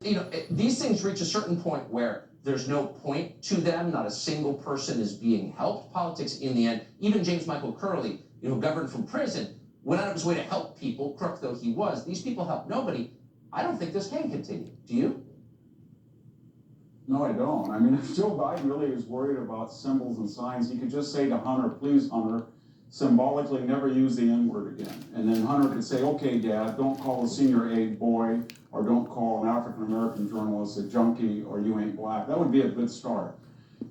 These things reach a certain point where there's no point to them. Not a single person is being helped. Politics, in the end, even James Michael Curley, who governed from prison, went out of his way to help people, crook though he was. These people helped nobody. I don't think this can continue. Do you? No, I don't. I mean, if Joe Biden really is worried about symbols and signs, he could just say to Hunter, please, Hunter, symbolically never use the N-word again. And then Hunter could say, okay, Dad, don't call a senior aide boy, or don't call an African-American journalist a junkie, or you ain't black. That would be a good start.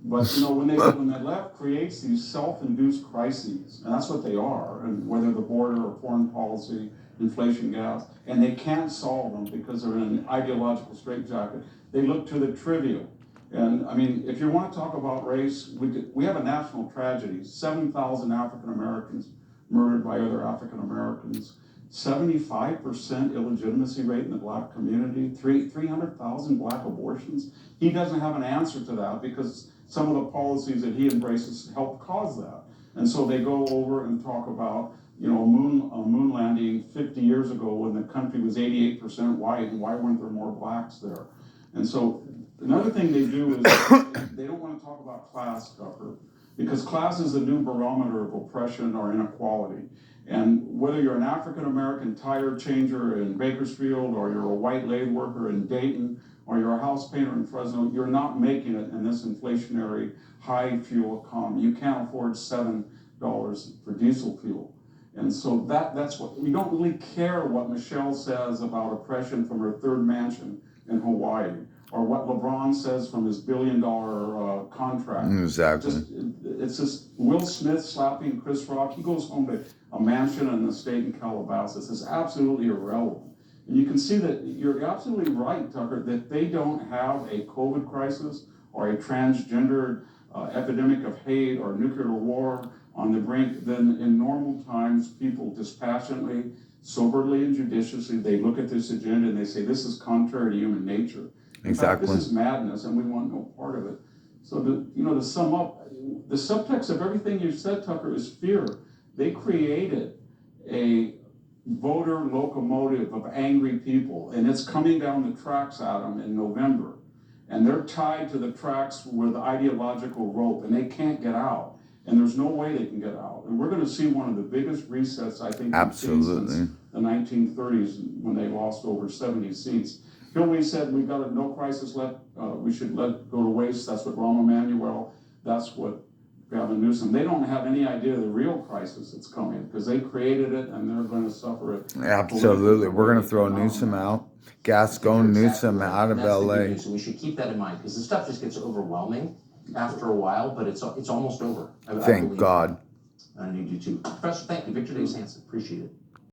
But, when the left creates these self-induced crises, and that's what they are, and whether the border or foreign policy, inflation gaps, and they can't solve them because they're in an ideological straitjacket, they look to the trivial. And I mean, if you want to talk about race, we have a national tragedy. 7,000 African Americans murdered by other African Americans. 75% illegitimacy rate in the black community. 300,000 black abortions. He doesn't have an answer to that because some of the policies that he embraces help cause that. And so they go over and talk about, a moon landing 50 years ago when the country was 88% white, and why weren't there more blacks there? And so another thing they do is they don't want to talk about class, Tucker, because class is the new barometer of oppression or inequality. And whether you're an African-American tire changer in Bakersfield, or you're a white lathe worker in Dayton, or you're a house painter in Fresno, you're not making it in this inflationary high fuel economy. You can't afford $7 for diesel fuel. And so that's what, we don't really care what Michelle says about oppression from her third mansion in Hawaii, or what LeBron says from his $1 billion contract. Exactly. It's just Will Smith slapping Chris Rock. He goes home to a mansion in the state in Calabasas. It's absolutely irrelevant. And you can see that you're absolutely right, Tucker, that they don't have a COVID crisis or a transgender epidemic of hate or nuclear war on the brink. Then in normal times, people dispassionately, soberly, and judiciously, they look at this agenda and they say, this is contrary to human nature. In fact, this is madness, and we want no part of it. So, to sum up, the subtext of everything you said, Tucker, is fear. They created a voter locomotive of angry people, and it's coming down the tracks at them in November. And they're tied to the tracks with ideological rope, and they can't get out. And there's no way they can get out. And we're going to see one of the biggest resets, I think, absolutely, since the 1930s, when they lost over 70 seats. Hillary said we've got no crisis left, we should let go to waste. That's what Rahm Emanuel, that's what Gavin Newsom. They don't have any idea of the real crisis that's coming, because they created it and they're going to suffer it. Absolutely. We're going to throw Newsom out. Gascon Newsom out of LA. So we should keep that in mind, because this stuff just gets overwhelming after a while, but it's almost over. Thank God. I need you to. Professor, thank you. Victor Davis Hanson. Appreciate it.